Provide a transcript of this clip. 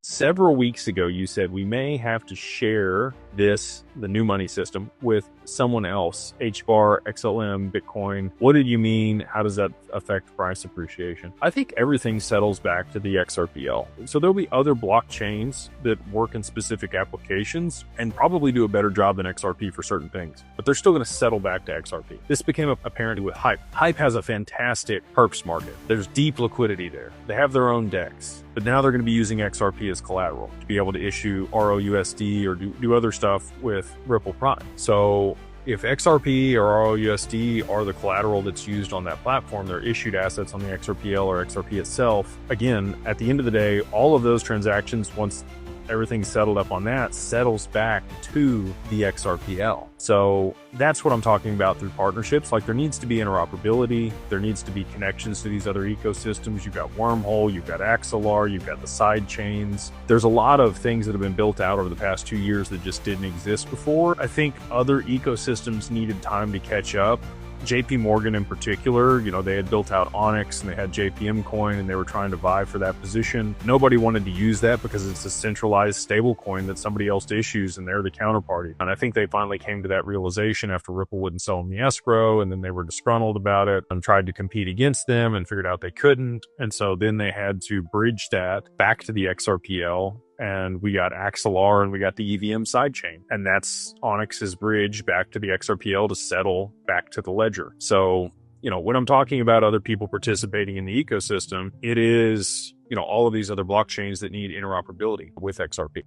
Several weeks ago, you said we may have to share the new money system, with someone else, HBAR, XLM, Bitcoin. What did you mean? How does that affect price appreciation? I think everything settles back to the XRPL. So there'll be other blockchains that work in specific applications and probably do a better job than XRP for certain things, but they're still going to settle back to XRP. This became apparent with Hype. Hype has a fantastic perps market. There's deep liquidity there. They have their own DEX, but now they're going to be using XRP as collateral to be able to issue ROUSD or do other stuff with Ripple Prime. So if XRP or ROUSD are the collateral that's used on that platform, they're issued assets on the XRPL or XRP itself. Again, at the end of the day, all of those transactions, once everything's settled up on that, settles back to the XRPL. So that's what I'm talking about through partnerships. Like, there needs to be interoperability. There needs to be connections to these other ecosystems. You've got Wormhole, you've got Axelar, you've got the side chains. There's a lot of things that have been built out over the past 2 years that just didn't exist before. I think other ecosystems needed time to catch up. JP Morgan in particular, they had built out Onyx and they had JPM coin and they were trying to vie for that position. Nobody wanted to use that because it's a centralized stable coin that somebody else issues and they're the counterparty. And I think they finally came to that realization after Ripple wouldn't sell them the escrow, and then they were disgruntled about it and tried to compete against them and figured out they couldn't. And so then they had to bridge that back to the XRPL. And we got Axelar and we got the EVM sidechain. And that's Onyx's bridge back to the XRPL to settle back to the ledger. So, when I'm talking about other people participating in the ecosystem, it is, all of these other blockchains that need interoperability with XRP.